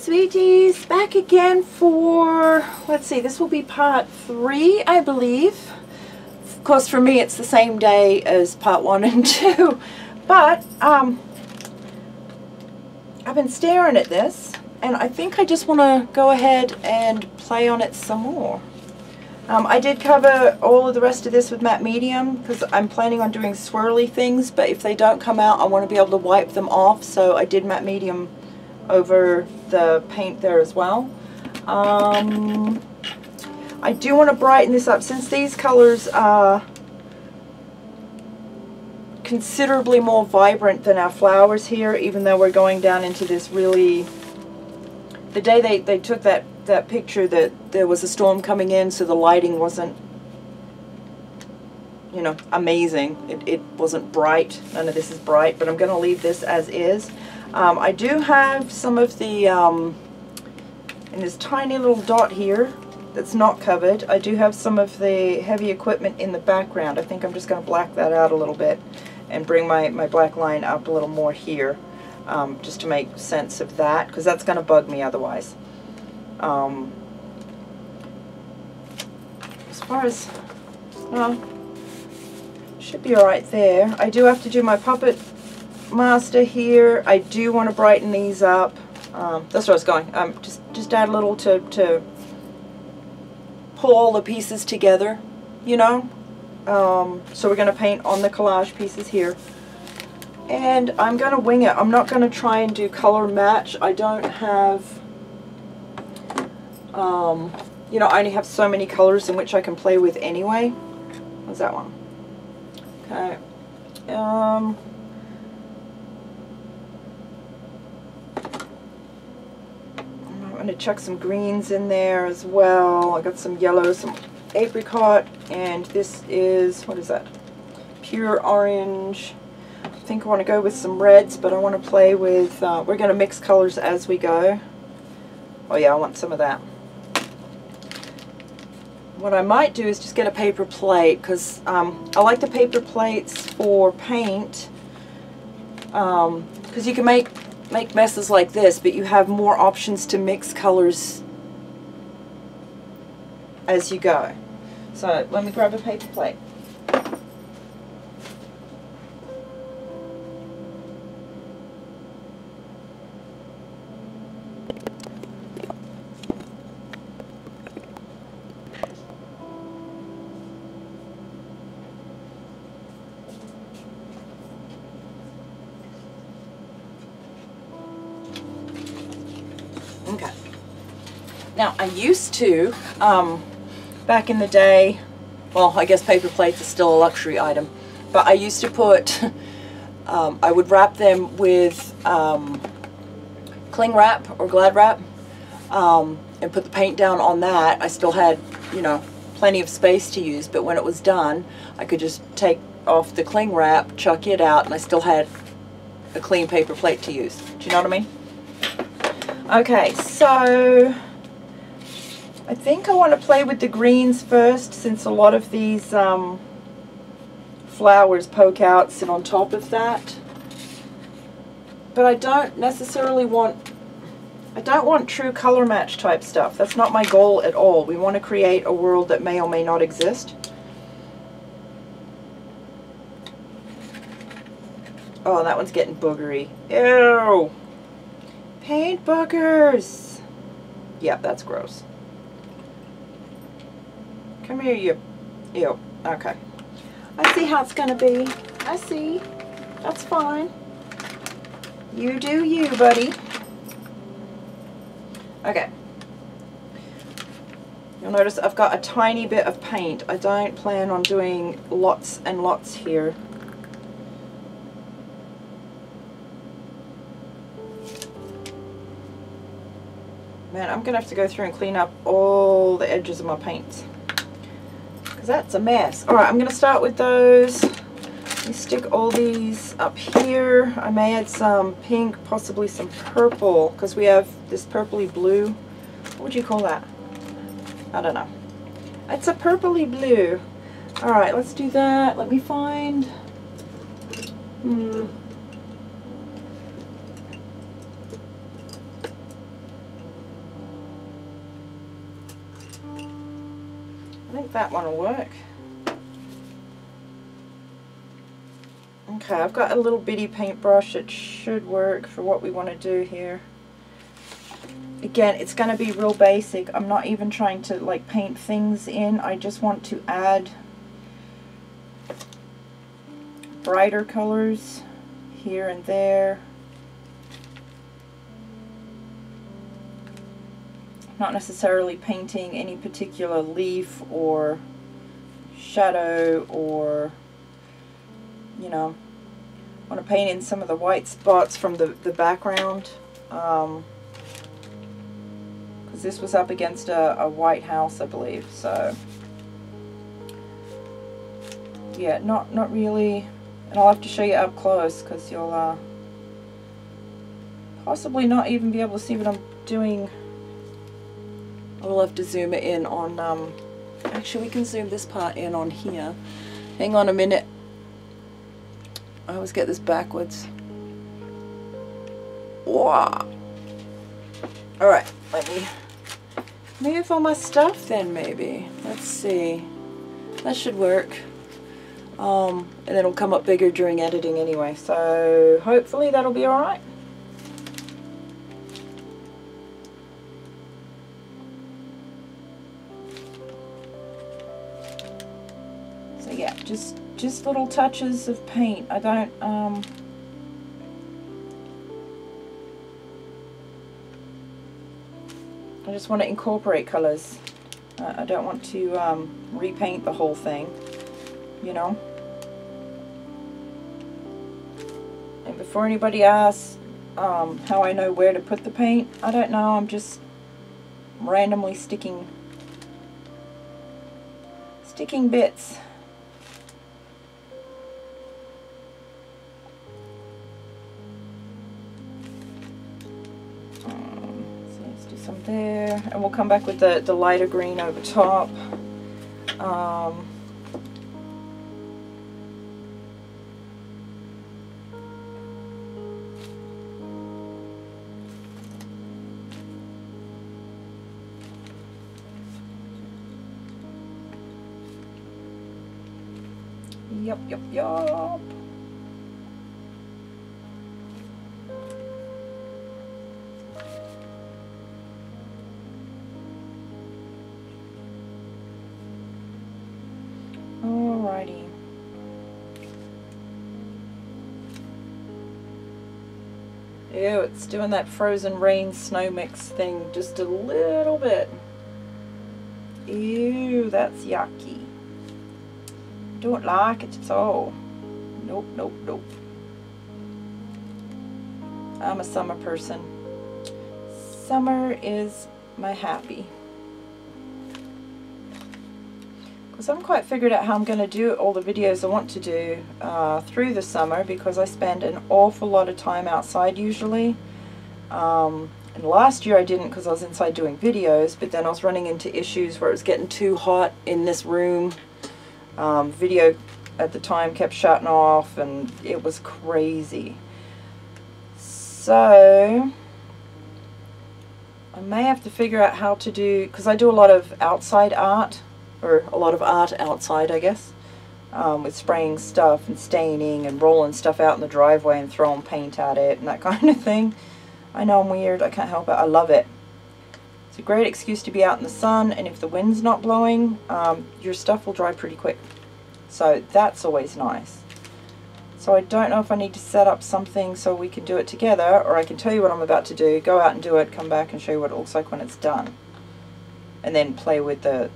sweeties, back again for, let's see, this will be part 3, I believe. Of course, for me it's the same day as part 1 and 2, but I've been staring at this and I think I just want to go ahead and play on it some more. I did cover all of the rest of this with matte medium because I'm planning on doing swirly things, but if they don't come out I want to be able to wipe them off, so I did matte medium over the paint there as well. I do want to brighten this up since these colors are considerably more vibrant than our flowers here, even though we're going down into this really, the day they took that picture that there was a storm coming in, so the lighting wasn't, you know, amazing. It wasn't bright. None of this is bright, but I'm going to leave this as is. I do have some of the, in this tiny little dot here that's not covered, I do have some of the heavy equipment in the background. I think I'm just going to black that out a little bit and bring my black line up a little more here, just to make sense of that, because that's going to bug me otherwise. As far as, well, should be alright there. I do have to do my puppet master here. I do want to brighten these up. That's where I was going. Just add a little to pull all the pieces together, you know. So we're going to paint on the collage pieces here. And I'm going to wing it. I'm not going to try and do color match. I don't have, you know, I only have so many colors in which I can play with anyway. What's that one? Okay. I'm going to chuck some greens in there as well. I got some yellow, some apricot, and this is, what is that? Pure orange. I think I want to go with some reds, but I want to play with, we're going to mix colors as we go. Oh yeah, I want some of that. What I might do is just get a paper plate, because I like the paper plates for paint, because you can make messes like this, but you have more options to mix colors as you go. So let me grab a paper plate. Okay. Now I used to, back in the day, well, I guess paper plates is still a luxury item, but I used to put, I would wrap them with cling wrap or Glad wrap, and put the paint down on that. I still had, you know, plenty of space to use, but when it was done, I could just take off the cling wrap, chuck it out, and I still had a clean paper plate to use. Do you know what I mean? Okay, so I think I want to play with the greens first, since a lot of these flowers poke out, sit on top of that. But I don't necessarily want, I don't want true color match type stuff. That's not my goal at all. We want to create a world that may or may not exist. Oh, that one's getting boogery. Ew! Paint boogers! Yep, that's gross. Come here, you. Ew. Okay. I see how it's gonna be. I see. That's fine. You do you, buddy. Okay. You'll notice I've got a tiny bit of paint. I don't plan on doing lots and lots here. Man, I'm going to have to go through and clean up all the edges of my paints, because that's a mess. Alright, I'm going to start with those. Let me stick all these up here. I may add some pink, possibly some purple, because we have this purpley blue. What would you call that? I don't know. It's a purpley blue. Alright, let's do that. Let me find... think that one will work. Okay, I've got a little bitty paintbrush. It should work for what we want to do here. Again, it's going to be real basic. I'm not even trying to like paint things in. I just want to add brighter colors here and there. Not necessarily painting any particular leaf or shadow, or, you know, I want to paint in some of the white spots from the background, because this was up against a white house, I believe. So yeah, not really, and I'll have to show you up close because you'll possibly not even be able to see what I'm doing. I'll have to zoom it in on, actually we can zoom this part in on here. Hang on a minute. I always get this backwards. Wow. Alright, let me move all my stuff then maybe. Let's see. That should work. And then it'll come up bigger during editing anyway, so hopefully that'll be alright. Yeah, just little touches of paint. I don't I just want to incorporate colors. I don't want to repaint the whole thing, you know. And before anybody asks how I know where to put the paint, I don't know. I'm just randomly sticking bits. Some there, and we'll come back with the lighter green over top. Yup. Alrighty. Ew, it's doing that frozen rain snow mix thing just a little bit. Ew, that's yucky. Don't like it at all. Nope. I'm a summer person. Summer is my happy. Because I haven't quite figured out how I'm going to do all the videos I want to do through the summer, because I spend an awful lot of time outside usually. And last year I didn't because I was inside doing videos, but then I was running into issues where it was getting too hot in this room. Video at the time kept shutting off and it was crazy. So I may have to figure out how to do, because I do a lot of outside art, or a lot of art outside I guess, with spraying stuff and staining and rolling stuff out in the driveway and throwing paint at it and that kind of thing. I know I'm weird, I can't help it, I love it. It's a great excuse to be out in the sun, and if the wind's not blowing, your stuff will dry pretty quick. So that's always nice. So I don't know if I need to set up something so we can do it together, or I can tell you what I'm about to do, go out and do it, come back and show you what it looks like when it's done. And then play with the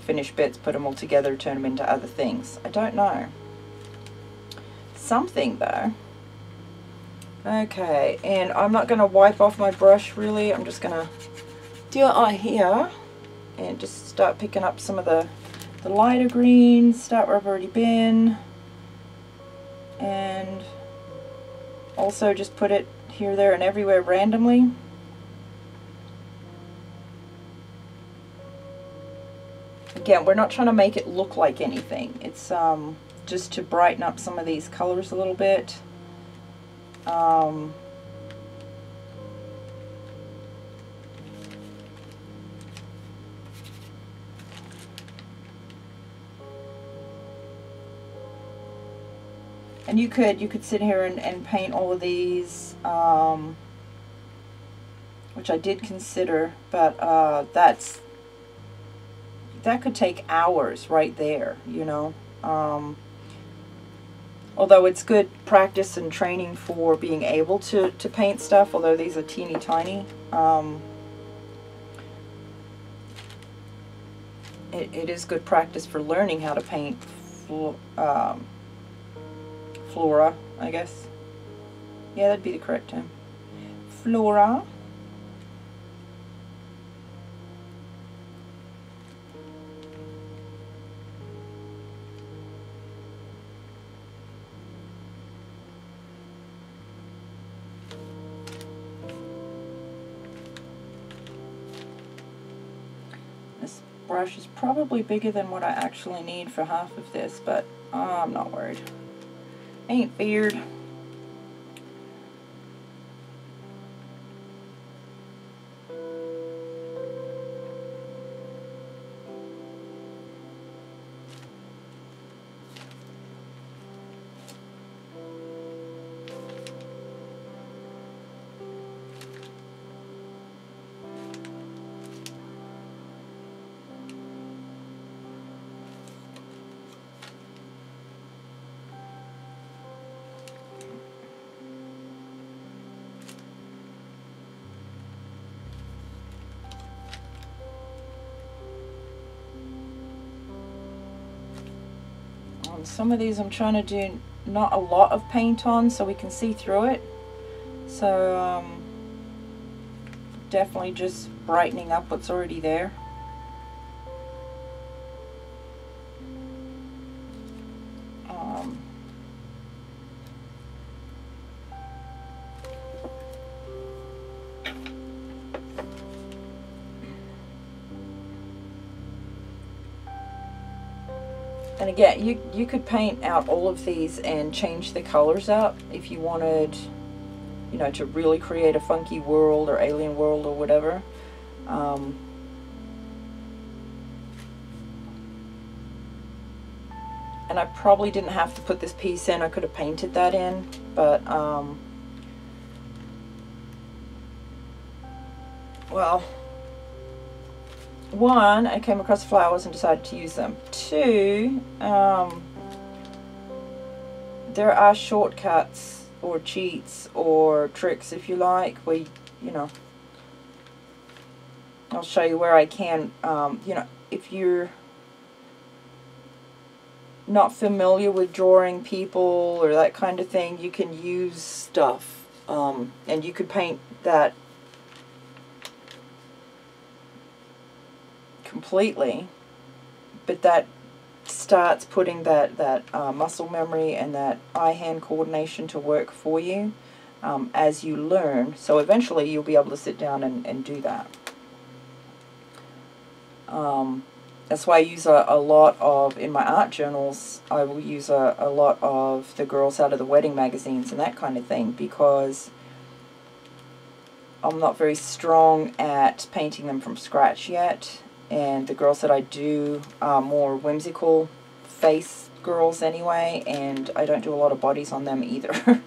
finished bits, put them all together, turn them into other things. I don't know. Something though. Okay, and I'm not going to wipe off my brush really, I'm just going to do it on here and just start picking up some of the lighter greens, start where I've already been, and also just put it here, there, and everywhere randomly. Again, we're not trying to make it look like anything, it's just to brighten up some of these colors a little bit. And you could sit here and paint all of these, which I did consider, but that could take hours right there, you know. Although it's good practice and training for being able to paint stuff, although these are teeny tiny. It is good practice for learning how to paint flora, I guess. Yeah, that'd be the correct term. Flora. This brush is probably bigger than what I actually need for half of this, but I'm not worried. Ain't feared. Some of these I'm trying to do not a lot of paint on so we can see through it. So definitely just brightening up what's already there. And again, you could paint out all of these and change the colors up if you wanted, you know, to really create a funky world or alien world or whatever. And I probably didn't have to put this piece in. I could have painted that in, but well, one, I came across flowers and decided to use them. Two, there are shortcuts or cheats or tricks, if you like, where, you know, I'll show you where I can, you know, if you're not familiar with drawing people or that kind of thing, you can use stuff, and you could paint that completely, but that starts putting that muscle memory and that eye-hand coordination to work for you as you learn. So eventually you'll be able to sit down and do that. That's why I use a lot of, in my art journals, I will use a lot of the girls out of the wedding magazines and that kind of thing, because I'm not very strong at painting them from scratch yet. And the girls that I do are more whimsical face girls anyway, and I don't do a lot of bodies on them either.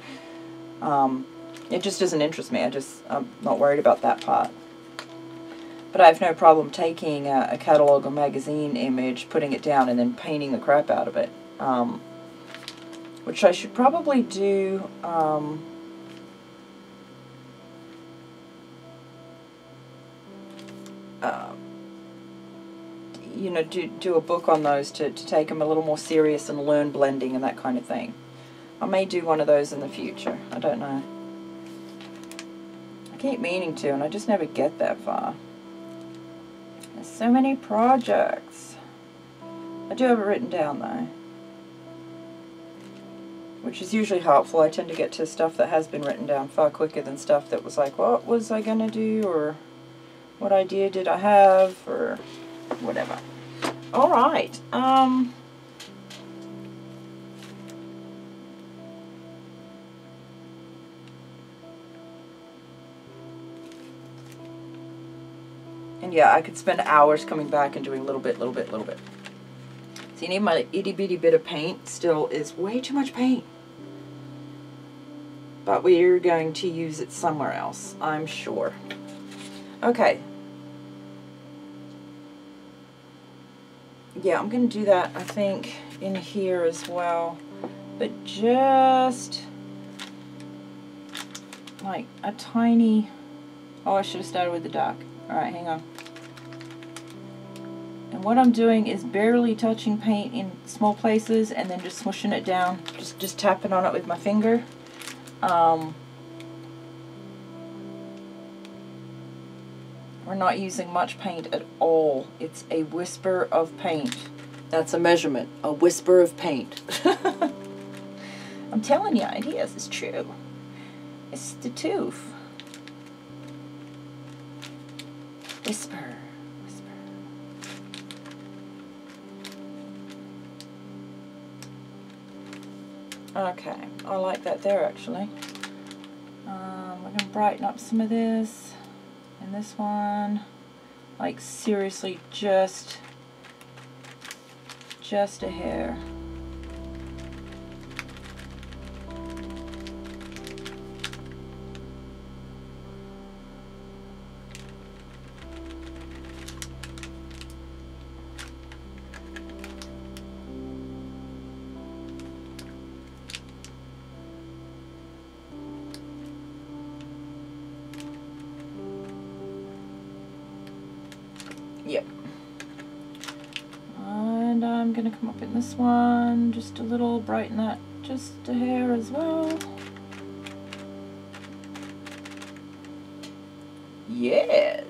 It just doesn't interest me. I'm not worried about that part. But I have no problem taking a catalog or magazine image, putting it down, and then painting the crap out of it. Which I should probably do. You know, do a book on those to take them a little more serious and learn blending and that kind of thing. I may do one of those in the future. I don't know. I keep meaning to, and I just never get that far. There's so many projects. I do have it written down though, which is usually helpful. I tend to get to stuff that has been written down far quicker than stuff that was like, what was I gonna do, or what idea did I have, or whatever. Alright, and yeah, I could spend hours coming back and doing little bit. See, my itty bitty bit of paint still is way too much paint. but we're going to use it somewhere else, I'm sure. Okay. Yeah, I'm going to do that, I think, in here as well. But just like a tiny... Oh, I should have started with the dark. Alright, hang on. And what I'm doing is barely touching paint in small places and then just smooshing it down. Just tapping on it with my finger. We're not using much paint at all. It's a whisper of paint. That's a measurement. A whisper of paint. I'm telling you, ideas, it's true. It's the tooth. Whisper. Whisper. Okay, I like that there actually. We're going to brighten up some of this. And this one, like seriously, just a hair. Yep. And I'm going to come up in this one, just a little, brighten that just a hair as well. Yes.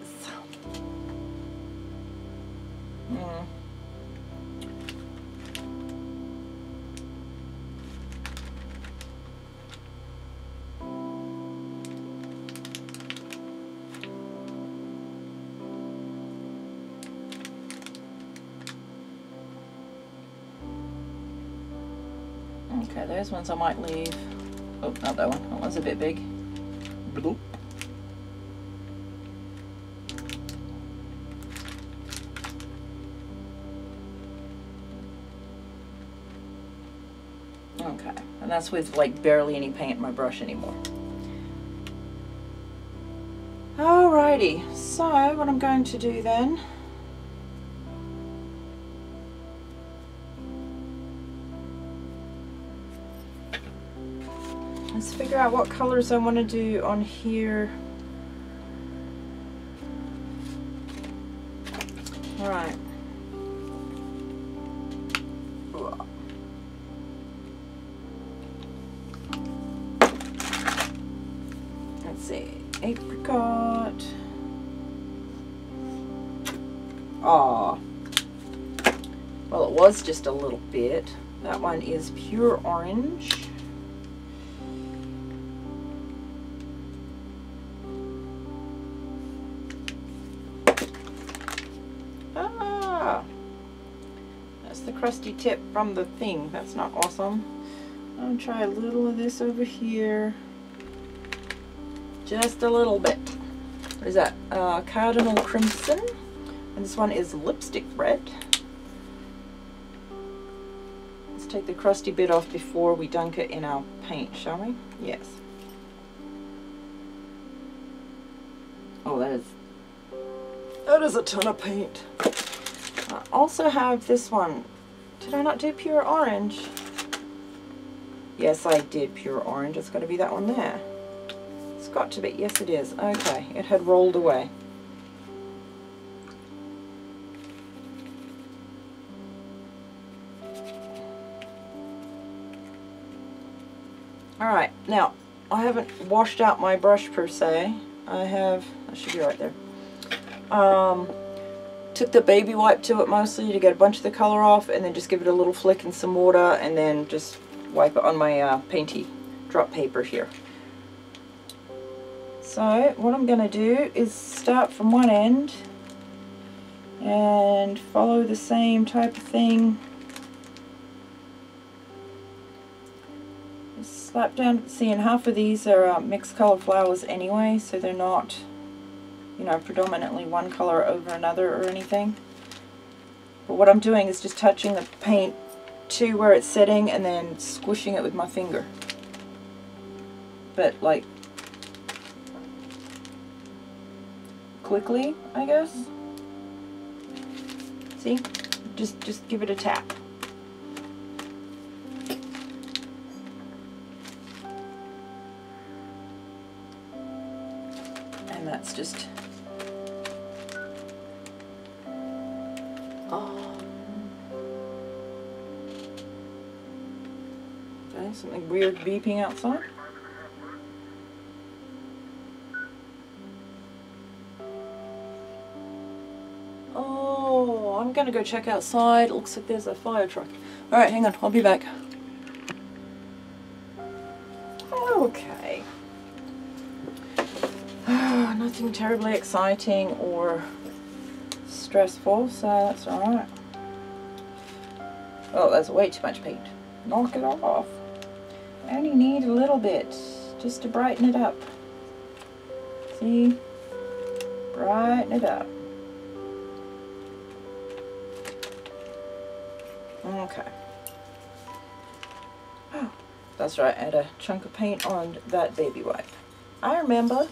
Okay, those ones I might leave. Oh, not that one. That one's a bit big. Bloop. Okay, and that's with like barely any paint in my brush anymore. Alrighty, so what I'm going to do then, let's figure out what colors I want to do on here. Alright. Let's see. Apricot. Ah. Well, it was just a little bit. That one is pure orange. Crusty tip from the thing. That's not awesome. I'll try a little of this over here. Just a little bit. What is that? Cardinal Crimson. And this one is Lipstick Red. Let's take the crusty bit off before we dunk it in our paint, shall we? Yes. Oh, that is a ton of paint. I also have this one. Did I not do pure orange? Yes, I did pure orange. It's got to be that one there. It's got to be. Yes, it is. Okay, it had rolled away. Alright, now, I haven't washed out my brush per se. That should be right there. Took the baby wipe to it mostly to get a bunch of the color off, and then just give it a little flick in some water, and then just wipe it on my painty drop paper here. So what I'm going to do is start from one end and follow the same type of thing. Just slap down. See, and half of these are mixed color flowers anyway, so they're not, you know, predominantly one color over another or anything. But what I'm doing is just touching the paint to where it's setting and then squishing it with my finger. it like quickly, I guess. See? Just give it a tap. And that's just, oh. Okay, something weird beeping outside. Oh, I'm gonna go check outside. It looks like there's a fire truck. Alright, hang on, I'll be back. Okay. Nothing terribly exciting or stressful, so that's alright. Oh, that's way too much paint. Knock it off. I only need a little bit just to brighten it up. See? Brighten it up. Okay. Oh, that's right, I had a chunk of paint on that baby wipe. I remember.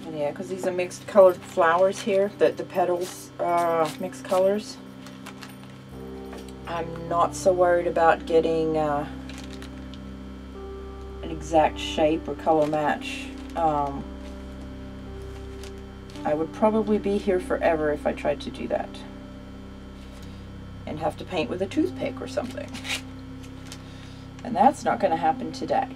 And yeah, because these are mixed colored flowers here, the petals are mixed colors. I'm not so worried about getting an exact shape or color match. I would probably be here forever if I tried to do that. And have to paint with a toothpick or something. And that's not going to happen today.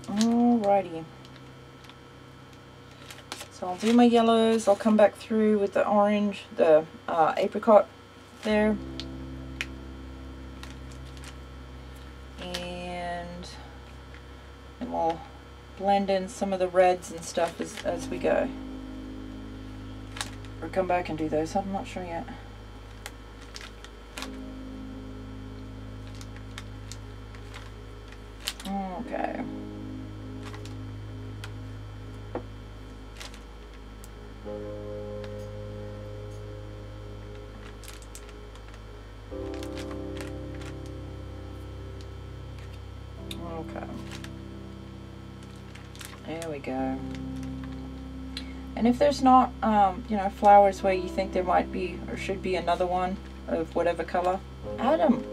Alrighty. So I'll do my yellows, I'll come back through with the orange, the apricot there. And then we'll blend in some of the reds and stuff as we go. Or come back and do those, I'm not sure yet. Okay. Okay. There we go. And if there's not, you know, flowers where you think there might be or should be another one of whatever color, add them.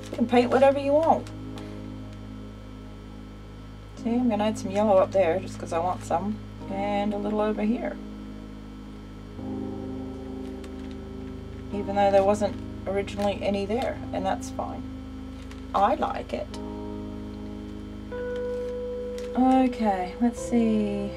You can paint whatever you want. See, I'm going to add some yellow up there just because I want some. And a little over here. Even though there wasn't originally any there. And that's fine. I like it. Okay, let's see.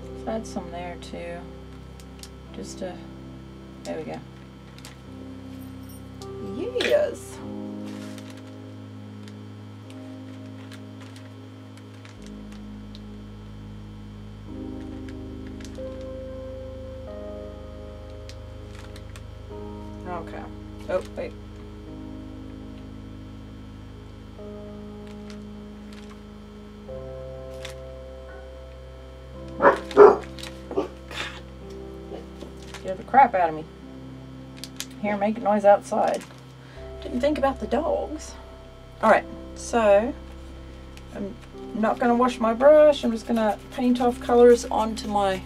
Let's add some there too. Just to, there we go. Yes. Okay. Oh, wait. Scared the crap out of me. Here, making noise outside. Didn't think about the dogs. Alright, so I'm not going to wash my brush. I'm just going to paint off colors onto my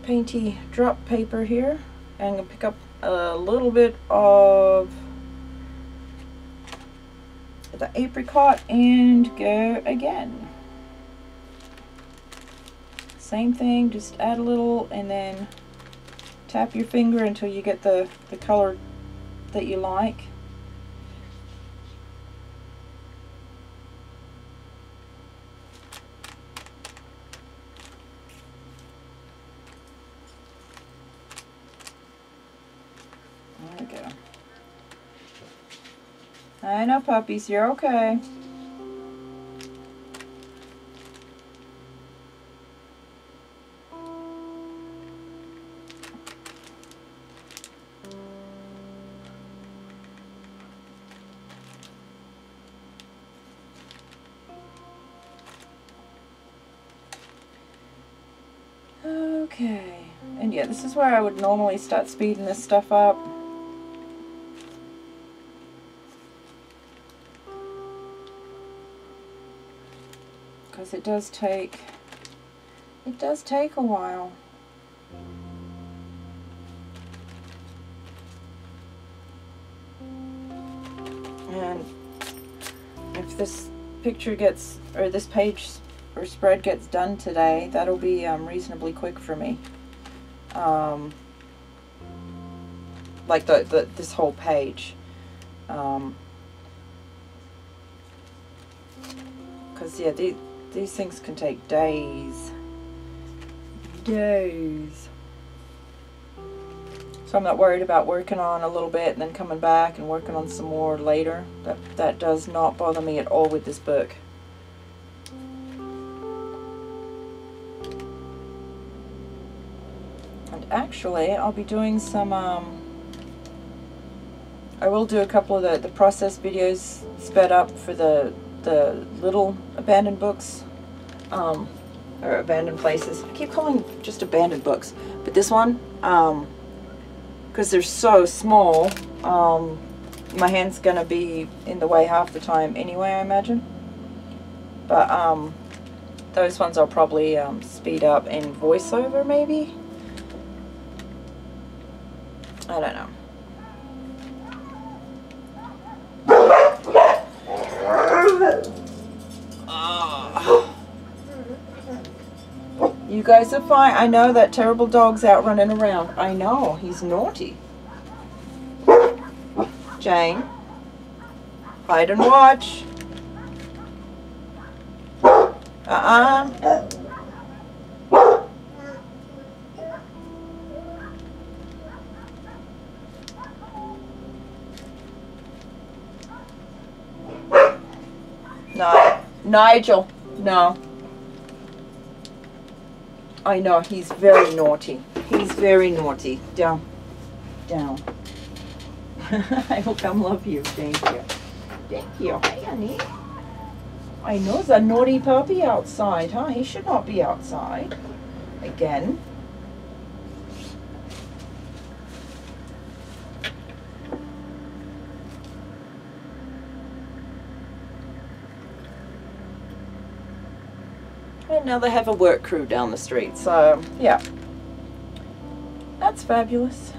painty drop paper here. And I'm going to pick up a little bit of the apricot and go again. Same thing, just add a little and then tap your finger until you get the color that you like. I know, puppies, you're okay. Okay, and yeah, this is where I would normally start speeding this stuff up. Because it does take a while. And if this picture gets, or this page or spread gets done today, that'll be reasonably quick for me. Like this whole page. Because yeah, these things can take days. Days. So I'm not worried about working on a little bit and then coming back and working on some more later. That does not bother me at all with this book. And actually, I'll be doing some, I will do a couple of the process videos sped up for the little abandoned books, or abandoned places. I keep calling just abandoned books, but this one, because they're so small, my hand's gonna be in the way half the time anyway, I imagine. But those ones I'll probably speed up in voiceover, maybe. I don't know. You guys are fine. I know that terrible dog's out running around. I know, he's naughty. Jane, hide and watch. No, Nigel, no. I know, he's very naughty. He's very naughty. Down. Down. I will come love you. Thank you. Thank you. Hi, honey. I know, there's a naughty puppy outside, huh? He should not be outside. Again. And now they have a work crew down the street, so yeah, that's fabulous.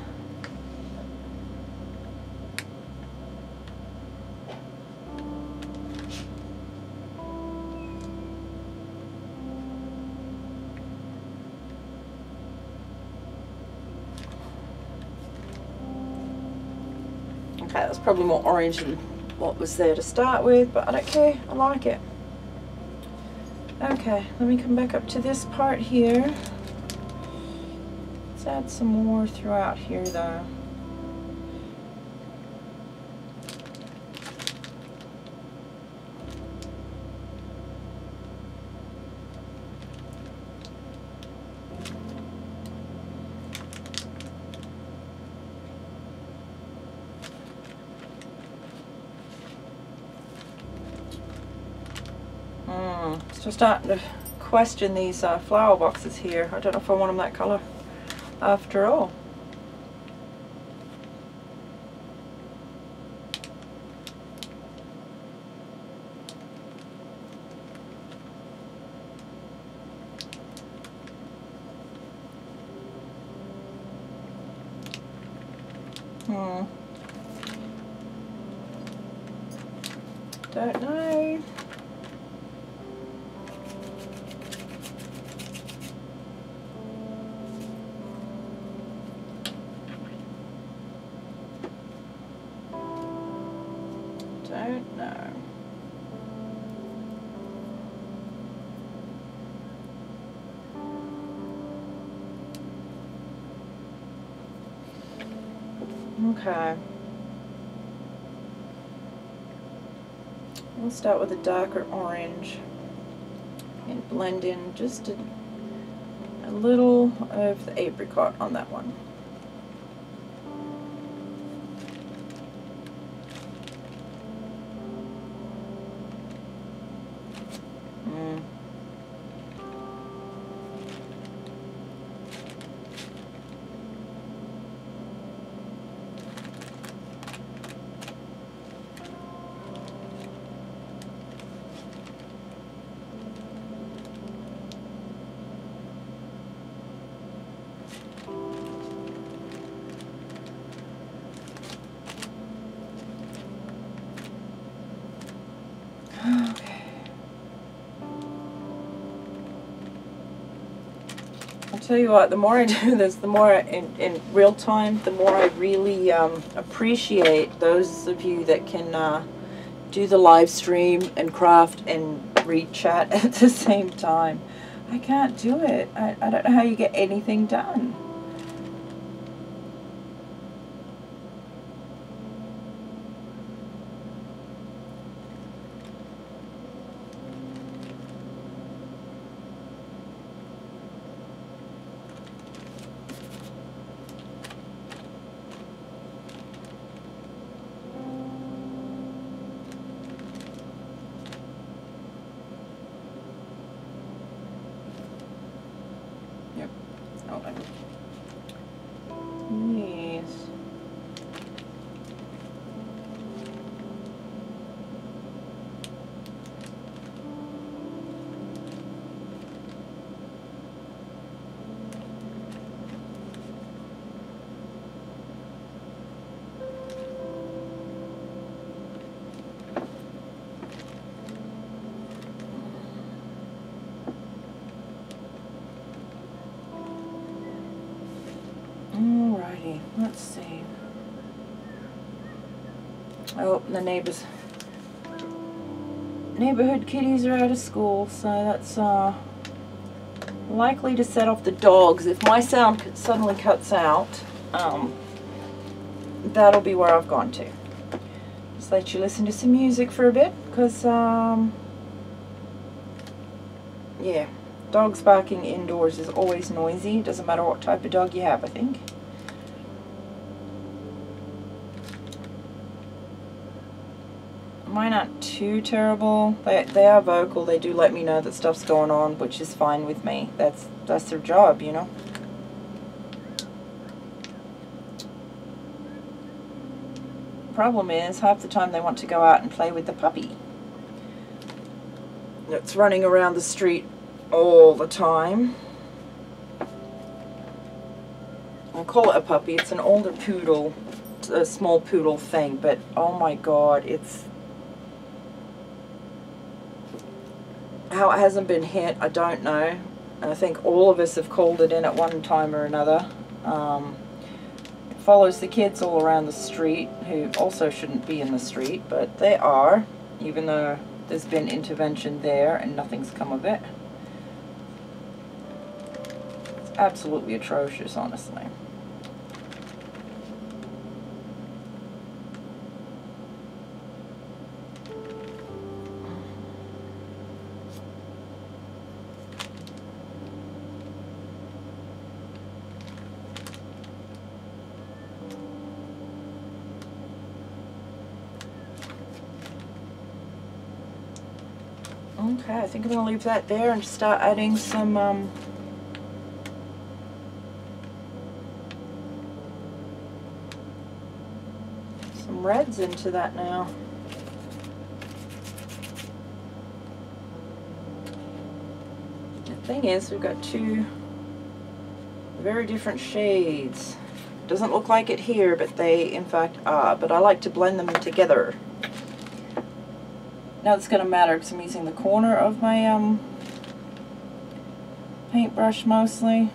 Okay, that's probably more orange than what was there to start with, but I don't care, I like it. Okay, let me come back up to this part here. Let's add some more throughout here though. So starting to question these flower boxes here. I don't know if I want them that colour after all. Don't know. Don't know. Okay. We'll start with a darker orange and blend in just a little of the apricot on that one. Tell you what, the more I do this, the more in real time, the more I really appreciate those of you that can do the live stream and craft and read chat at the same time. I can't do it. I don't know how you get anything done. Alrighty, let's see. Oh, the neighborhood kitties are out of school, so that's likely to set off the dogs. If my sound suddenly cuts out, that'll be where I've gone to. Just let you listen to some music for a bit, because yeah, dogs barking indoors is always noisy. Doesn't matter what type of dog you have, I think. Mine aren't too terrible. They are vocal. They do let me know that stuff's going on, which is fine with me. That's their job, you know. Problem is, half the time they want to go out and play with the puppy that's running around the street all the time. I'll call it a puppy. It's an older poodle, a small poodle thing, but oh my god, it's how it hasn't been hit, I don't know. I think all of us have called it in at one time or another. It follows the kids all around the street, who also shouldn't be in the street, but they are, even though there's been intervention there and nothing's come of it. It's absolutely atrocious, honestly. Okay, I think I'm going to leave that there and start adding some reds into that now. The thing is, we've got two very different shades. Doesn't look like it here, but they in fact are. But I like to blend them together. Now it's going to matter because I'm using the corner of my paintbrush mostly.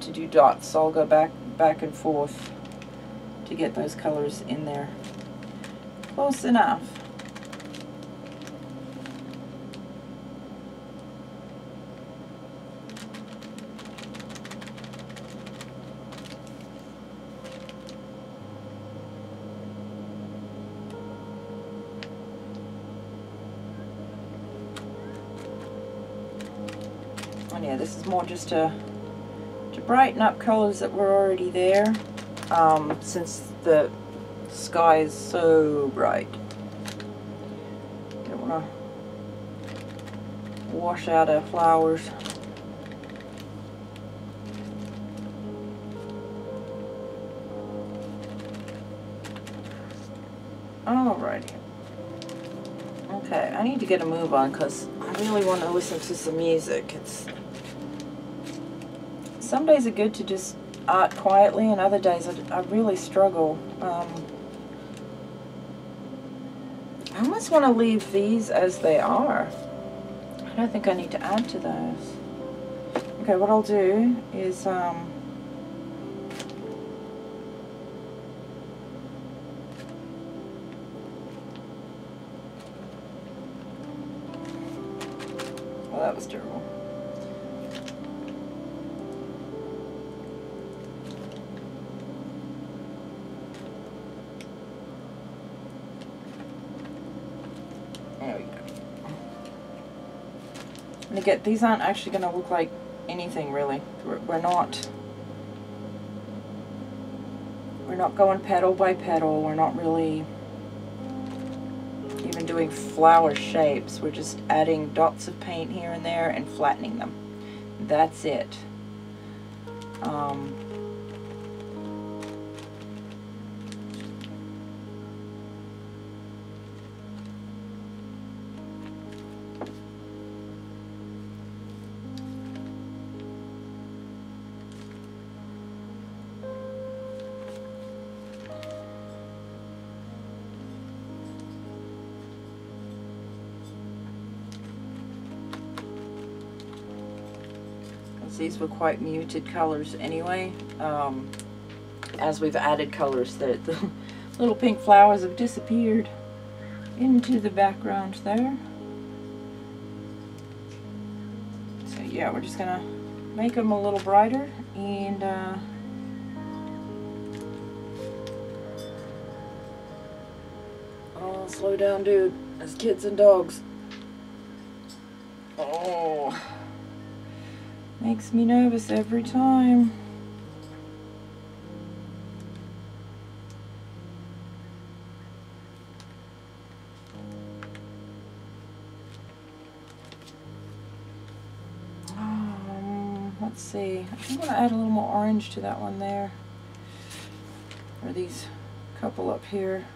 To do dots, so I'll go back and forth to get those colors in there. Close enough. Yeah, this is more just to brighten up colors that were already there, since the sky is so bright. Don't want to wash out our flowers. Alrighty. Okay, I need to get a move on because I really want to listen to some music. Some days are good to just art quietly, and other days I really struggle. I almost want to leave these as they are. I don't think I need to add to those. Okay, what I'll do is well, that was terrible. There we go. And again, these aren't actually going to look like anything really. We're not going petal by petal. We're not really even doing flower shapes. We're just adding dots of paint here and there and flattening them. That's it. These were quite muted colors anyway. As we've added colors, the little pink flowers have disappeared into the background there. So yeah, we're just gonna make them a little brighter and oh, slow down, dude. There's kids and dogs. Oh. Makes me nervous every time. Let's see. I think I'm going to add a little more orange to that one there. Or these couple up here.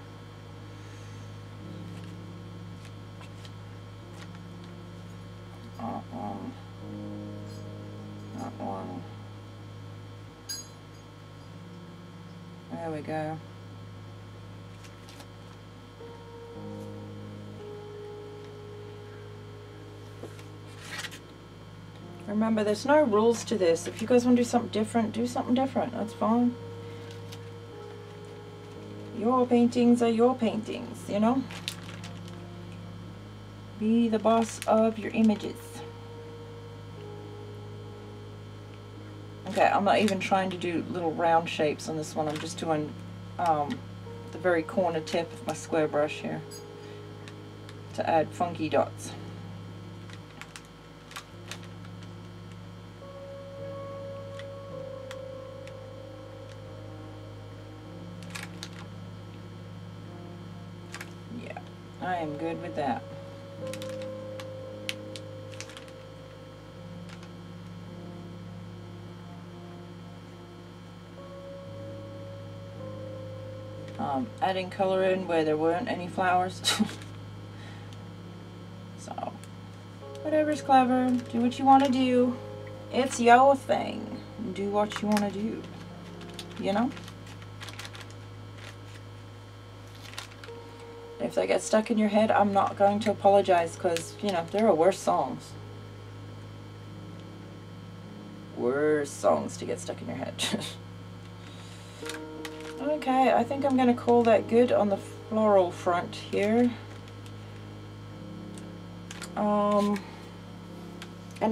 There we go. Remember, there's no rules to this. If you guys want to do something different, do something different. That's fine. Your paintings are your paintings, you know? Be the boss of your images. Okay, I'm not even trying to do little round shapes on this one. I'm just doing the very corner tip of my square brush here to add funky dots. Yeah, I am good with that. Adding color in where there weren't any flowers. So, whatever's clever, do what you want to do. It's your thing. Do what you want to do. You know? If they get stuck in your head, I'm not going to apologize because, you know, there are worse songs. Worse songs to get stuck in your head. Okay, I think I'm going to call that good on the floral front here. And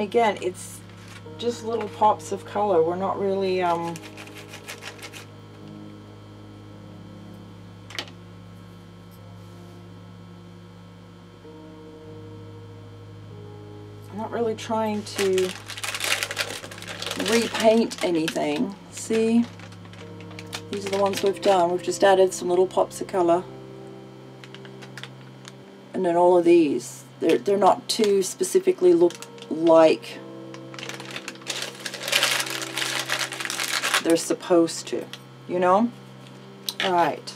again, it's just little pops of color. We're not really I'm not really trying to repaint anything. See? These are the ones we've done. We've just added some little pops of colour. And then all of these, they're not too specifically look like they're supposed to, you know? Alright.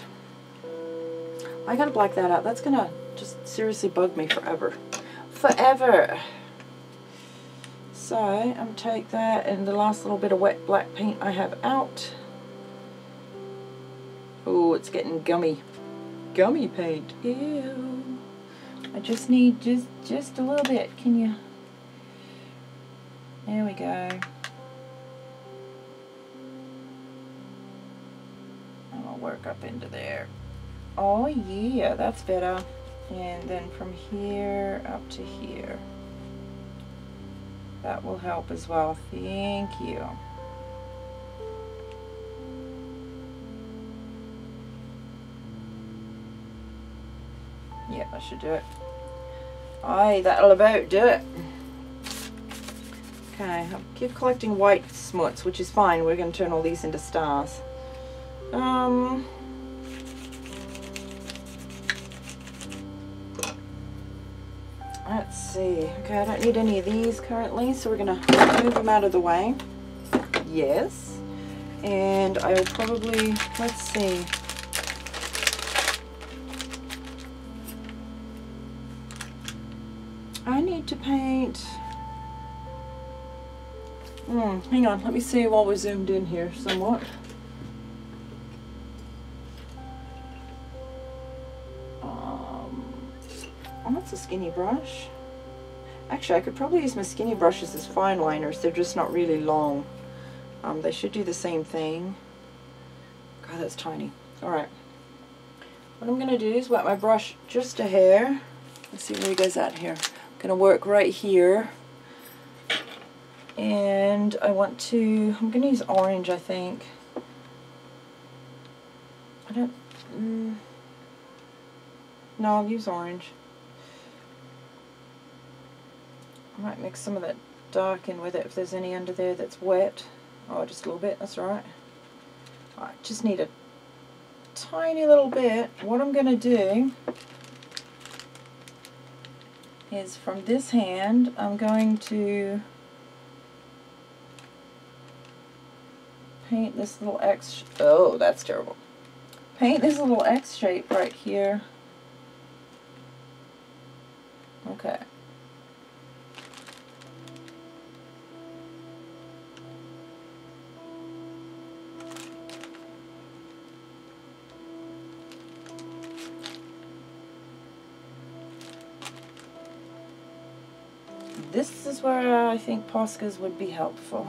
I gotta black that out. That's gonna just seriously bug me forever. Forever! So, I'm gonna take that and the last little bit of wet black paint I have out. Oh, it's getting gummy. Gummy paint. Ew. I just need just a little bit. Can you? There we go. And I'll work up into there. Oh yeah, that's better. And then from here up to here. That will help as well. Thank you. Yeah, I should do it. Aye, that'll about do it. Okay, I'll keep collecting white smuts, which is fine. We're going to turn all these into stars. Let's see. Okay, I don't need any of these currently, so we're going to move them out of the way. Yes. And I'll probably, let's see. I need to paint. Hang on, let me see while we're zoomed in here somewhat. Oh, that's a skinny brush. Actually, I could probably use my skinny brushes as fine liners. They're just not really long. They should do the same thing. God, that's tiny. Alright. What I'm going to do is wet my brush just a hair. Let's see where he goes at here. I'm going to work right here. And I'm going to use orange, I think. No, I'll use orange. I might mix some of that dark in with it if there's any under there that's wet. Oh, just a little bit, that's alright. I just need a tiny little bit. What I'm going to do is from this hand, I'm going to paint this little X. Oh, that's terrible. Paint this little X shape right here. Okay. This is where I think Posca's would be helpful,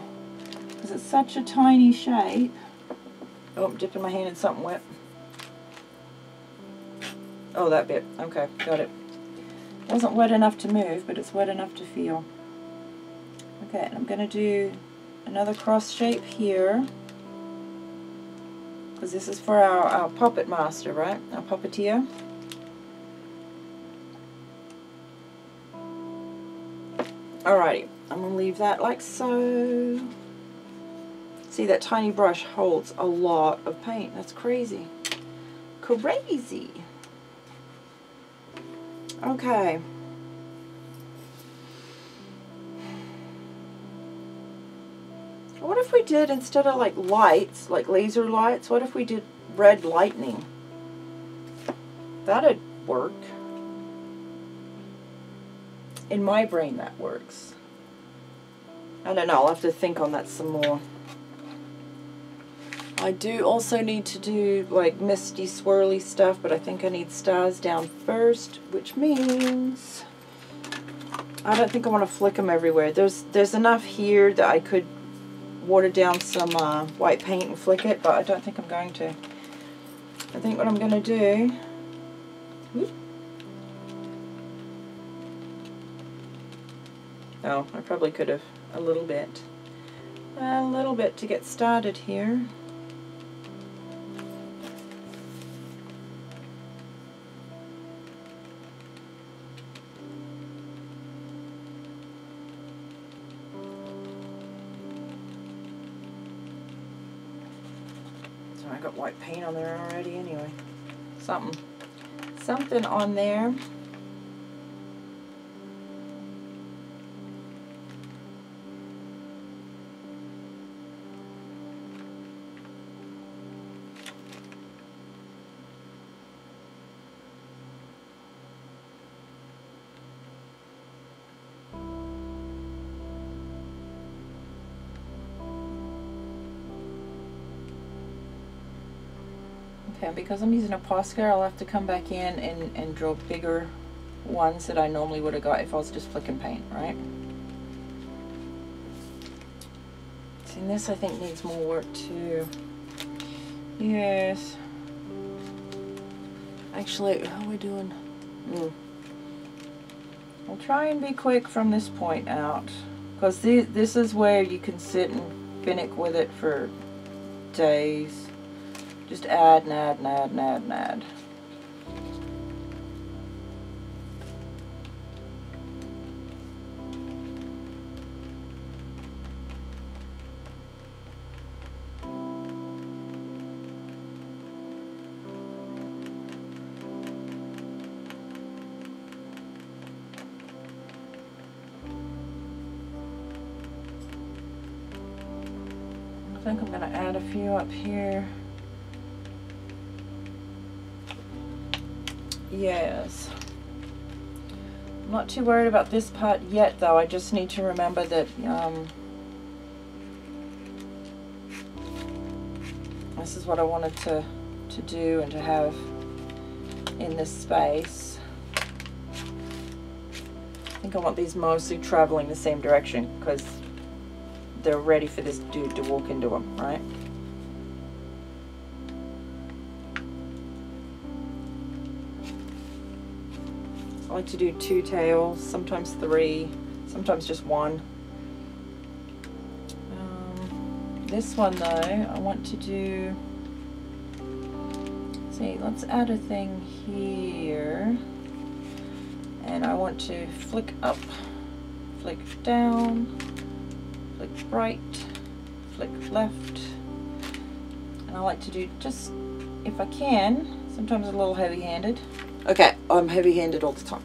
because it's such a tiny shape. Oh, I'm dipping my hand in something wet. Oh, that bit. Okay, got it. Wasn't wet enough to move, but it's wet enough to feel. Okay, and I'm going to do another cross shape here, because this is for our puppet master, right? Our puppeteer. Alrighty, I'm going to leave that like so. See, that tiny brush holds a lot of paint. That's crazy. Crazy. Okay. What if we did, instead of like lights, like laser lights, what if we did red lightning? That'd work. In my brain that works. I don't know, I'll have to think on that some more. I do also need to do like misty swirly stuff, but I think I need stars down first, which means I don't think I want to flick them everywhere. There's enough here that I could water down some white paint and flick it, but I don't think I'm going to. I think what I'm going to do, oh, I probably could have a little bit to get started here. got white paint on there already anyway. Something on there. Okay, because I'm using a Posca, I'll have to come back in and draw bigger ones that I normally would have got if I was just flicking paint, right? See, this I think needs more work too. Yes. Actually, how are we doing? I'll try and be quick from this point out, because this is where you can sit and finick with it for days. Just add and add and add and add and add. I think I'm going to add a few up here. Yes. I'm not too worried about this part yet though. I just need to remember that this is what I wanted to do and to have in this space. I think I want these mostly traveling the same direction because they're ready for this dude to walk into them, right? I like to do 2 tails, sometimes 3, sometimes just 1. This one though, I want to do, see, let's add a thing here, and I want to flick up, flick down, flick right, flick left, and I like to do just, if I can, sometimes a little heavy-handed. Okay, I'm heavy-handed all the time,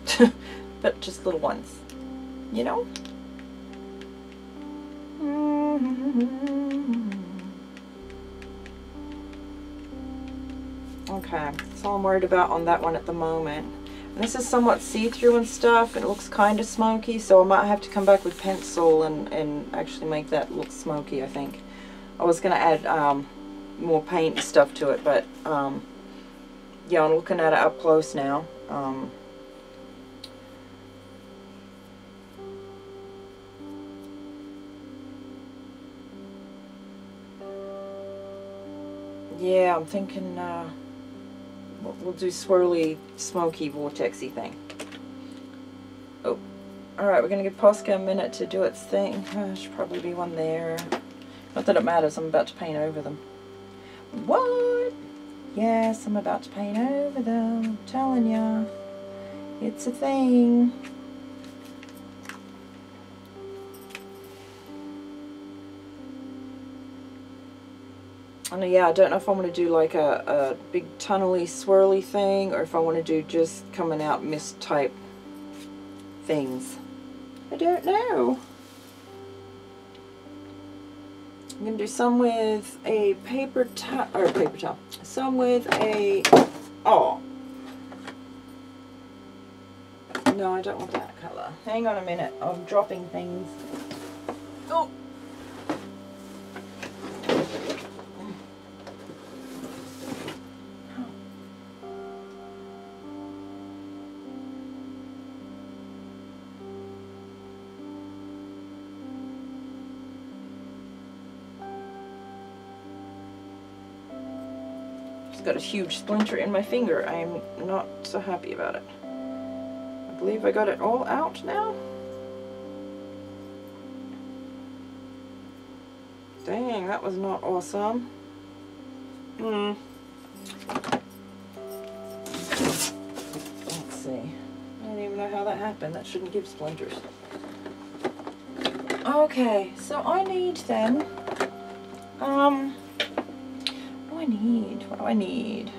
but just little ones, you know? Okay, that's all I'm worried about on that one at the moment. And this is somewhat see-through and stuff, and it looks kind of smoky, so I might have to come back with pencil and actually make that look smoky, I think. I was going to add more paint and stuff to it, but yeah, I'm looking at it up close now. Yeah, I'm thinking we'll do swirly, smoky, vortexy thing. Oh, alright, we're going to give Posca a minute to do its thing. There should probably be one there. Not that it matters, I'm about to paint over them. What? Yes, I'm about to paint over them. I'm telling ya. It's a thing. And yeah, I don't know if I want to do like a big tunnely, swirly thing, or if I want to do just coming out mist type things. I don't know. I'm going to do some with a paper towel, some with a, oh, no, I don't want that colour. Hang on a minute, I'm dropping things. Oh. Got a huge splinter in my finger. I'm not so happy about it. I believe I got it all out now. Dang, that was not awesome. Let's see. I don't even know how that happened. That shouldn't give splinters. Okay, so I need then what do I need? What do I need?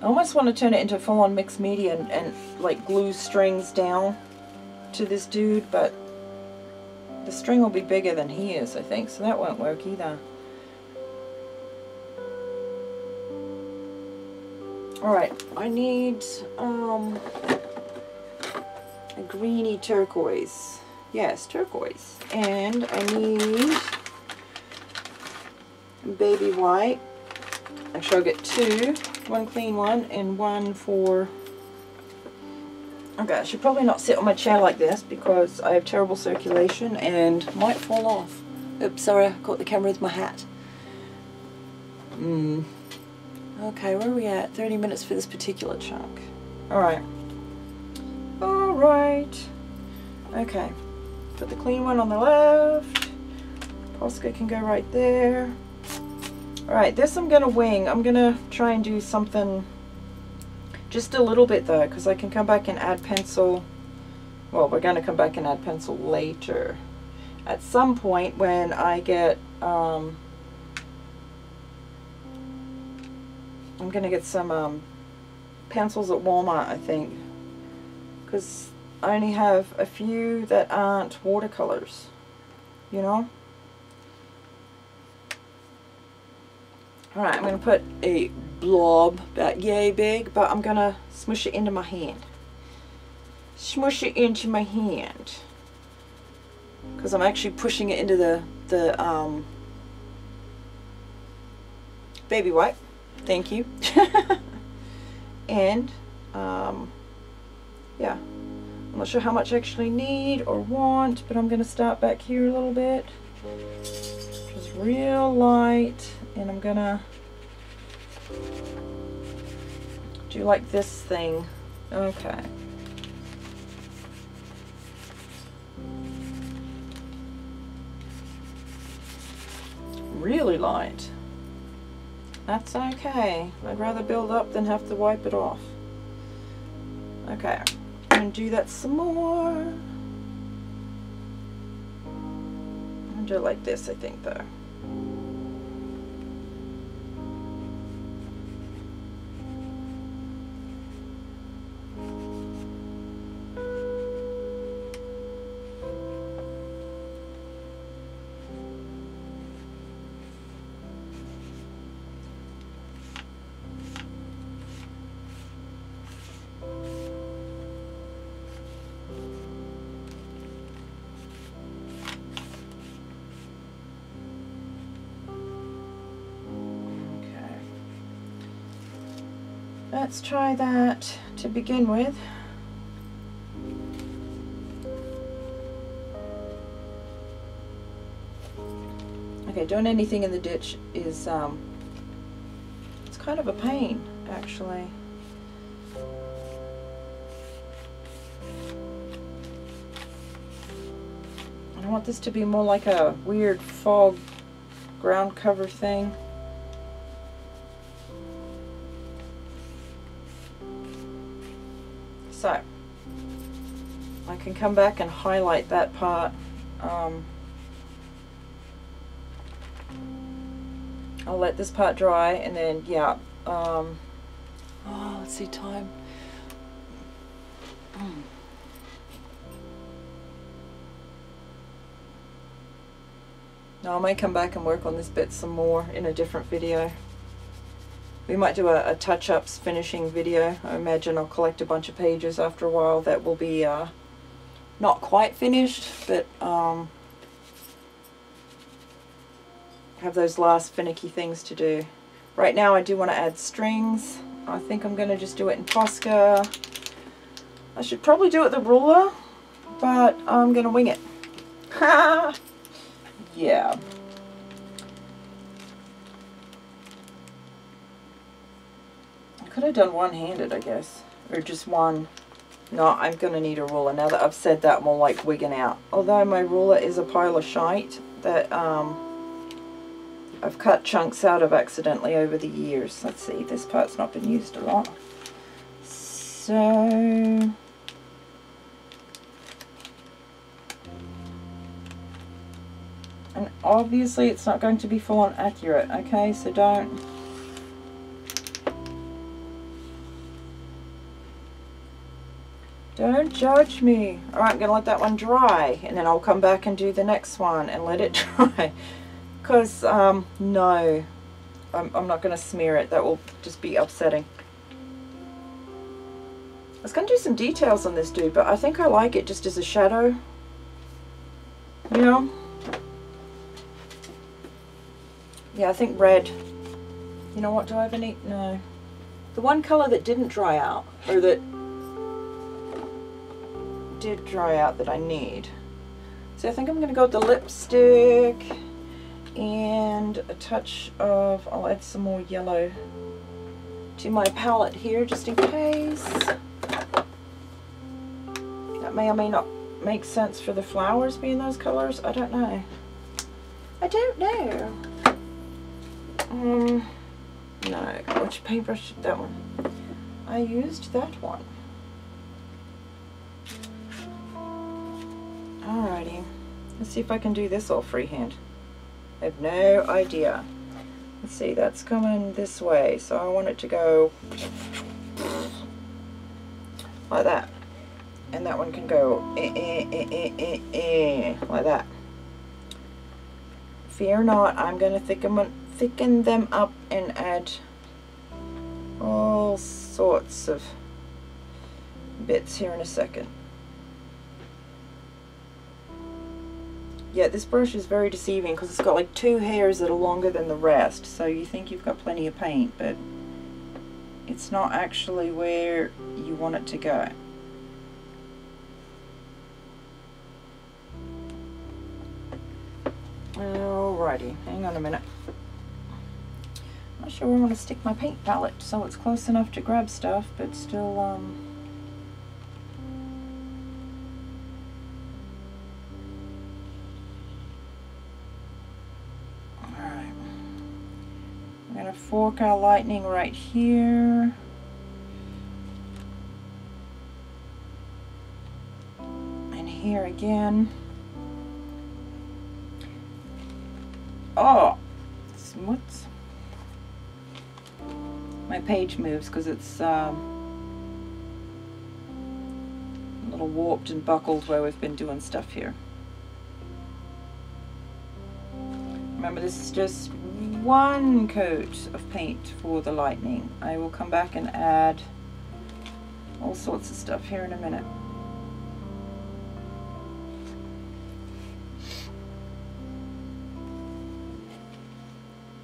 I almost want to turn it into full-on mixed media and like glue strings down to this dude, but the string will be bigger than he is, I think, so that won't work either. Alright, I need a greeny turquoise. Yes, turquoise. And I need baby white. Actually, I'll get two. One clean one and one for... Okay, I should probably not sit on my chair like this because I have terrible circulation and might fall off. Oops, sorry, I caught the camera with my hat. Okay, where are we at? 30 minutes for this particular chunk. Alright. Alright. Okay. Put the clean one on the left. Posca can go right there. Alright, this I'm going to wing. I'm going to try and do something just a little bit though, because I can come back and add pencil. Well, we're going to come back and add pencil later. At some point when I get, I'm going to get some pencils at Walmart, I think, because I only have a few that aren't watercolors, you know? Alright, I'm going to put a blob about yay big, but I'm going to smush it into my hand. Smush it into my hand. Because I'm actually pushing it into the baby white. Thank you. And, yeah. I'm not sure how much I actually need or want, but I'm going to start back here a little bit. Just real light. And I'm gonna do like this thing. Okay. Really light. That's okay. I'd rather build up than have to wipe it off. Okay. I'm gonna do that some more. I'm gonna do it like this, I think, though. Let's try that to begin with. Okay, doing anything in the ditch is it's kind of a pain, actually. I want this to be more like a weird fog ground cover thing. So, I can come back and highlight that part. I'll let this part dry and then, yeah. Oh, let's see, time. Now I may come back and work on this bit some more in a different video. We might do a touch-ups finishing video. I imagine I'll collect a bunch of pages after a while that will be not quite finished, but have those last finicky things to do. Right now I do want to add strings. I think I'm going to just do it in Posca. I should probably do it with a ruler, but I'm going to wing it. Yeah. Could have done one-handed, I guess, or just one. No, I'm going to need a ruler. Now that I've said that, I'm all like wigging out. Although my ruler is a pile of shite that I've cut chunks out of accidentally over the years. Let's see, this part's not been used a lot. So... And obviously it's not going to be full on accurate, okay? So don't judge me. Alright, I'm going to let that one dry, and then I'll come back and do the next one and let it dry. Because, no, I'm not going to smear it. That will just be upsetting. I was going to do some details on this dude, but I think I like it just as a shadow. You know? Yeah, I think red. You know what, do I have any? No. The one color that didn't dry out, or that did dry out that I need. So I think I'm going to go with the lipstick and a touch of, I'll add some more yellow to my palette here just in case. That may or may not make sense for the flowers being those colors. I don't know. I don't know. No, which paintbrush? That one. I used that one. Alrighty, let's see if I can do this all freehand. I have no idea. Let's see, that's coming this way, so I want it to go like that. And that one can go like that. Fear not, I'm going to thicken them up and add all sorts of bits here in a second. Yeah, this brush is very deceiving because it's got like 2 hairs that are longer than the rest, so you think you've got plenty of paint, but it's not actually where you want it to go. Alrighty, hang on a minute. I'm not sure where I want to stick my paint palette so it's close enough to grab stuff, but still, alright. I'm going to fork our lightning right here. And here again. Oh, what's my page moves because it's a little warped and buckled where we've been doing stuff here. Remember, this is just one coat of paint for the lightning. I will come back and add all sorts of stuff here in a minute.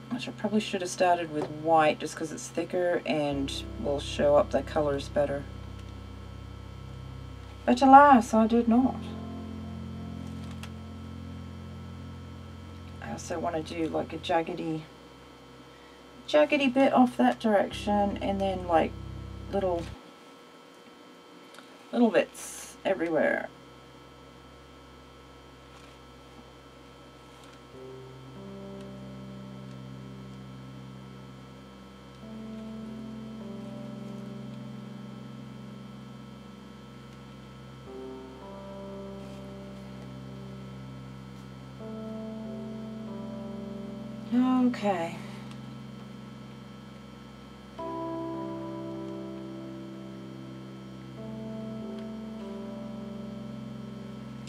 Which I probably should have started with white just because it's thicker and will show up the colors better. But alas, I did not. I also want to do like a jaggedy bit off that direction, and then like little bits everywhere. Okay.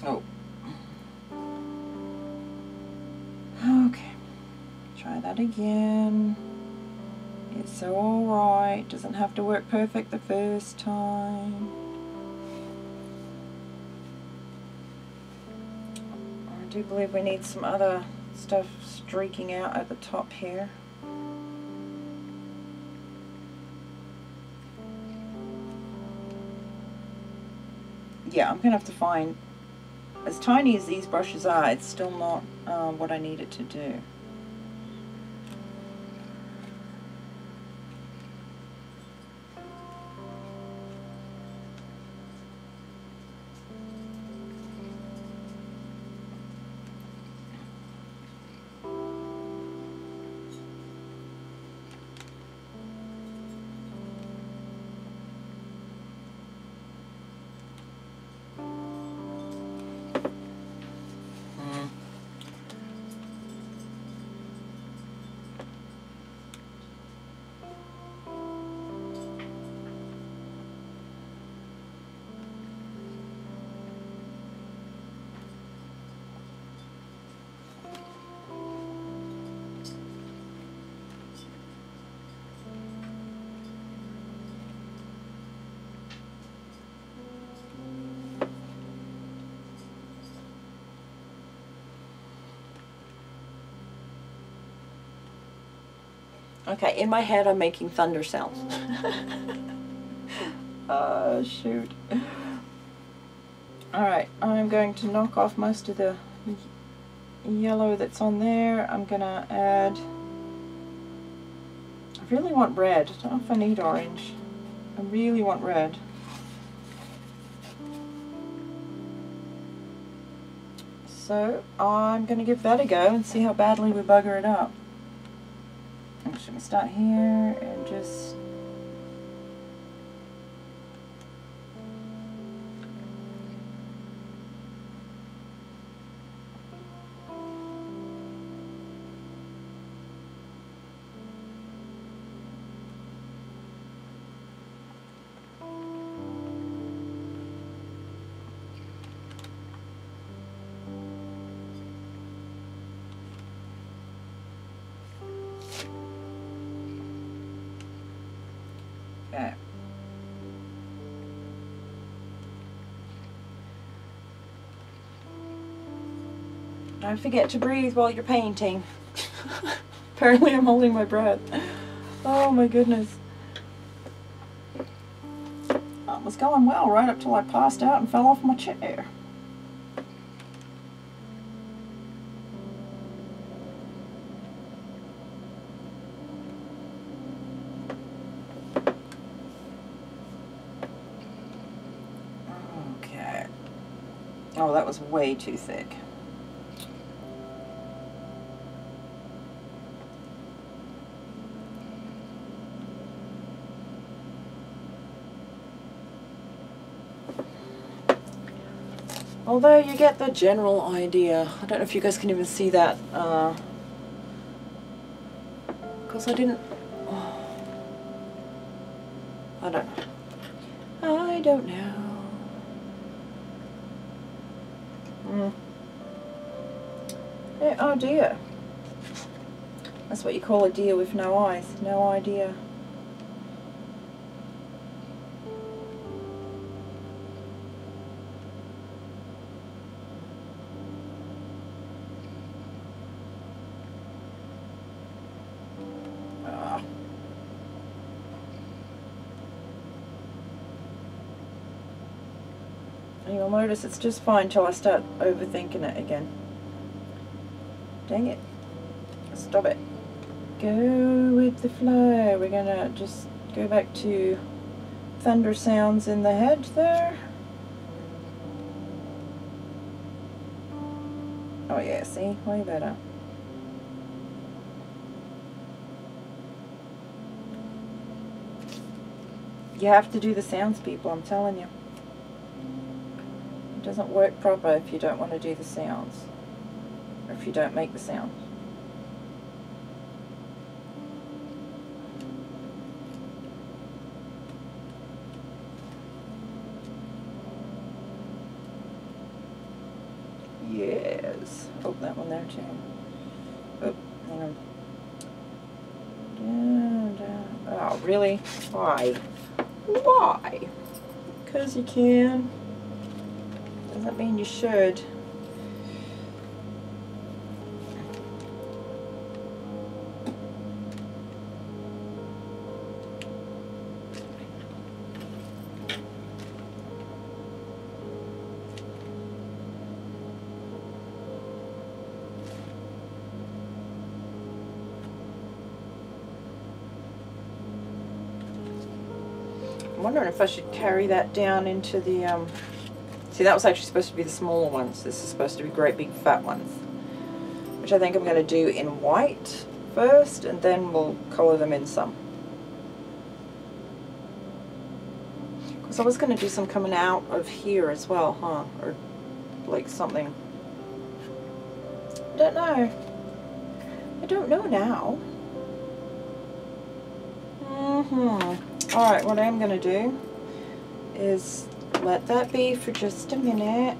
Oh. Okay. Try that again. It's alright. Doesn't have to work perfect the first time. I do believe we need some other stuff streaking out at the top here. Yeah, I'm gonna have to find, as tiny as these brushes are, it's still not what I need it to do. Okay, in my head I'm making thunder sounds. Shoot. Alright, I'm going to knock off most of the yellow that's on there. I'm gonna add, I really want red. I don't know if I need orange. I really want red. So I'm gonna give that a go and see how badly we bugger it up. Should we start here and just okay. Don't forget to breathe while you're painting. Apparently I'm holding my breath. Oh my goodness. That was going well right up till I passed out and fell off my chair. Okay. Oh, that was way too thick. Although you get the general idea. I don't know if you guys can even see that, because I didn't, I don't know. I don't know. Yeah, oh dear. That's what you call a deer with no eyes. No idea. You'll notice it's just fine till I start overthinking it again. Dang it. Stop it. Go with the flow. We're gonna just go back to thunder sounds in the head there. Oh yeah, see? Way better. You have to do the sounds, people, I'm telling you. It doesn't work proper if you don't want to do the sounds, or if you don't make the sounds. Yes. Oh, that one there too. Oh, hang on. Down, down. Oh, really? Why? Why? Because you can. Doesn't mean you should. I'm wondering if I should carry that down into the see, that was actually supposed to be the smaller ones. This is supposed to be great big fat ones, which I think I'm going to do in white first, and then we'll colour them in some. Because I was going to do some coming out of here as well, huh? Or like something. I don't know. I don't know now. Alright, what I'm going to do is let that be for just a minute.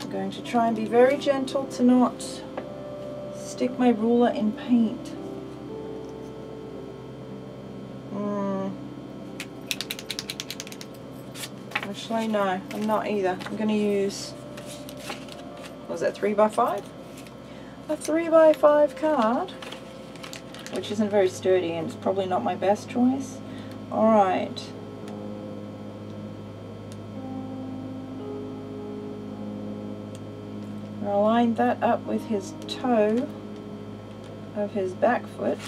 I'm going to try and be very gentle to not stick my ruler in paint. Actually, no, I'm not either. I'm going to use, what was that, 3x5? a 3x5 card, which isn't very sturdy and it's probably not my best choice. Alright. I'll line that up with his toe of his back foot.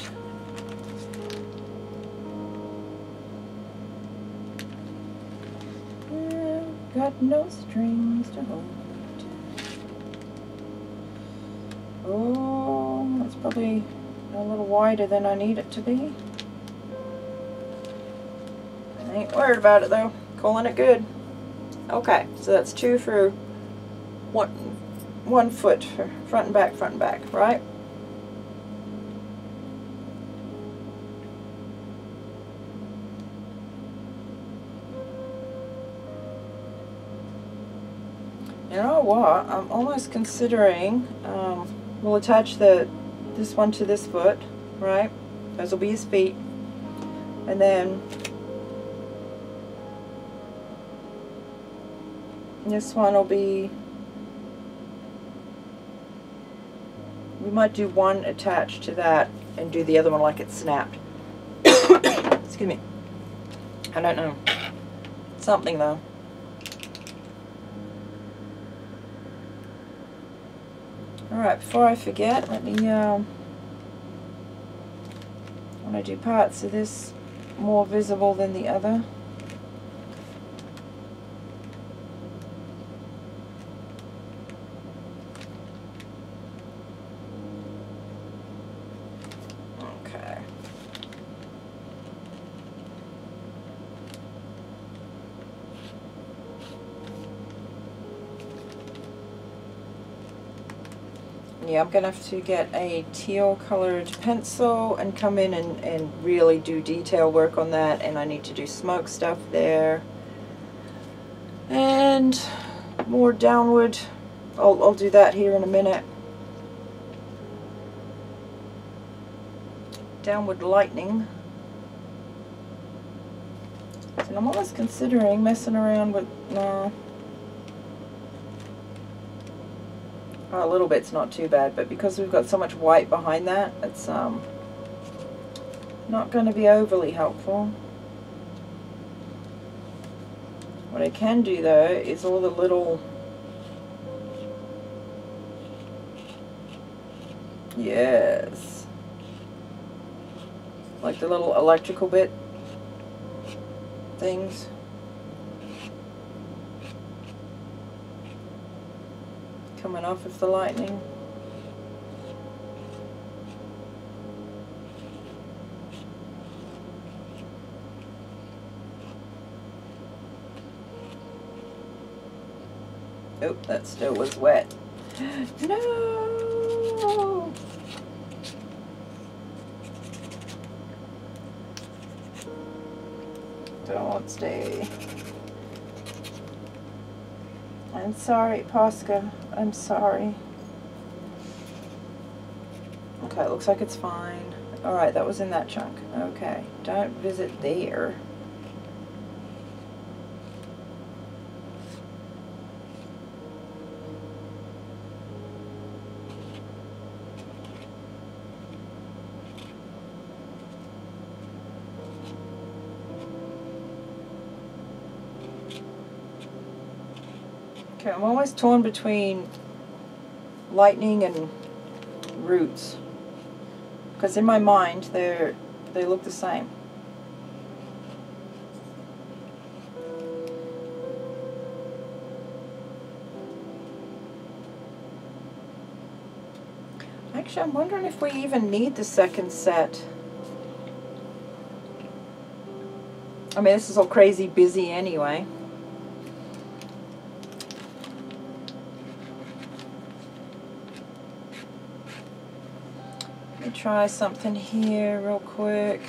Got no strings to hold. Oh, it's probably a little wider than I need it to be. I ain't worried about it though. Calling it good. Okay, so that's 2 for one foot for front and back, right? You know what? I'm almost considering we'll attach this one to this foot, right? Those will be his feet, and then this one will be. We might do one attached to that and do the other one like it's snapped. Excuse me. I don't know. Something though. Alright, before I forget, let me, I want to do parts of this more visible than the other. Okay. Yeah, I'm going to have to get a teal colored pencil and come in and really do detail work on that, and I need to do smoke stuff there. And more downward, I'll do that here in a minute. Downward lightning. And I'm almost considering messing around with, no. A little bit's not too bad, but because we've got so much white behind that, it's not going to be overly helpful. What I can do though is all the little, yes, like the little electrical bit things. Coming off of the lightning. Oh, that still was wet. No! Don't stay. I'm sorry, Posca. I'm sorry. Okay, it looks like it's fine. Alright, that was in that chunk. Okay, don't visit there. Okay, I'm always torn between lightning and roots, because in my mind they look the same. Actually, I'm wondering if we even need the second set. I mean, this is all crazy busy anyway. Try something here real quick.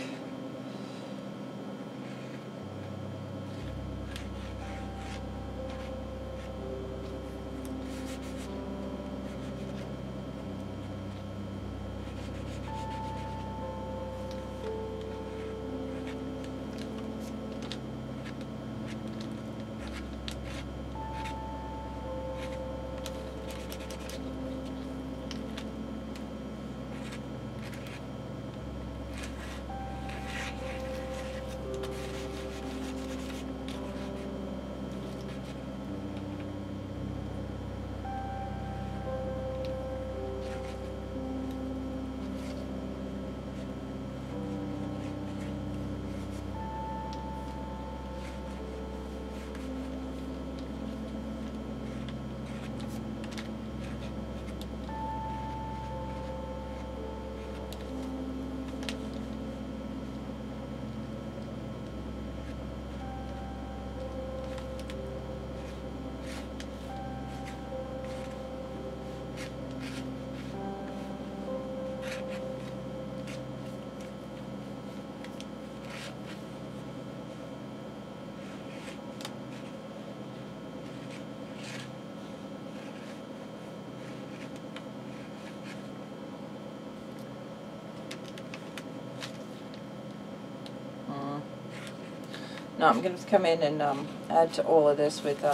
No, I'm going to come in and add to all of this with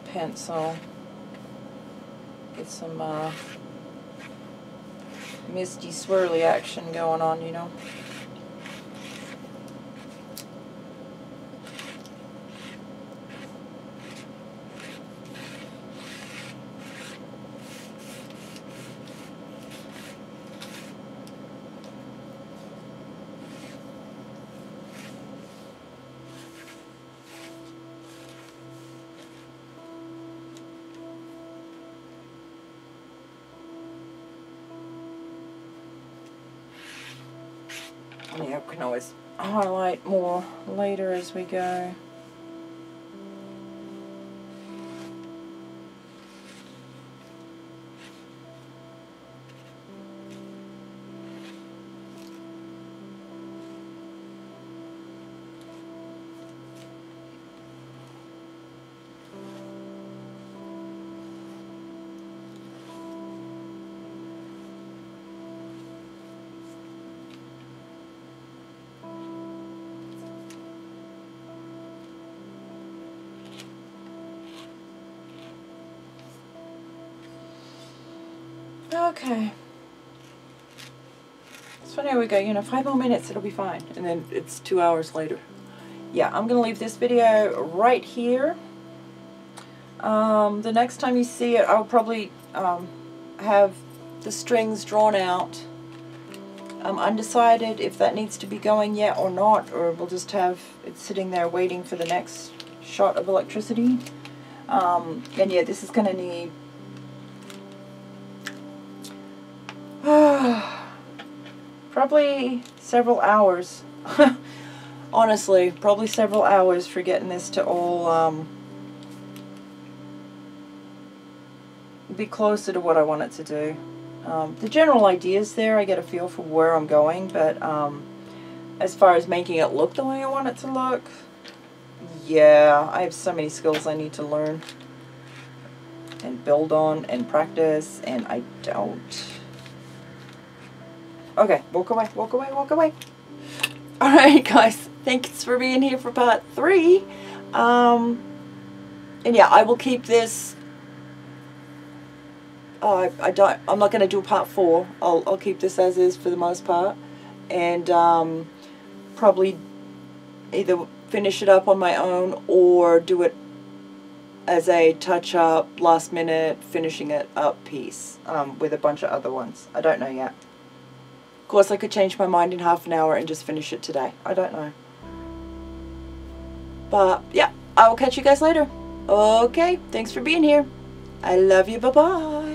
pencil. Get some misty swirly action going on, you know. Yeah, we can always highlight more later as we go. Okay. So there we go, you know, 5 more minutes, it'll be fine. And then it's 2 hours later. Yeah, I'm going to leave this video right here. The next time you see it, I'll probably have the strings drawn out. I'm undecided if that needs to be going yet or not, or we'll just have it sitting there waiting for the next shot of electricity. And yeah, this is going to need probably several hours. Honestly, probably several hours for getting this to all be closer to what I want it to do. The general idea is there, I get a feel for where I'm going, but as far as making it look the way I want it to look, yeah, I have so many skills I need to learn and build on and practice, and I don't. Okay, walk away, walk away, walk away. Alright guys, thanks for being here for part 3. And yeah, I will keep this. I'm not going to do a part 4. I'll keep this as is for the most part, and probably either finish it up on my own or do it as a touch-up, last-minute, finishing it up piece with a bunch of other ones. I don't know yet. Of course, I could change my mind in half an hour and just finish it today. I don't know. But yeah, I will catch you guys later. Okay, thanks for being here. I love you. Bye-bye.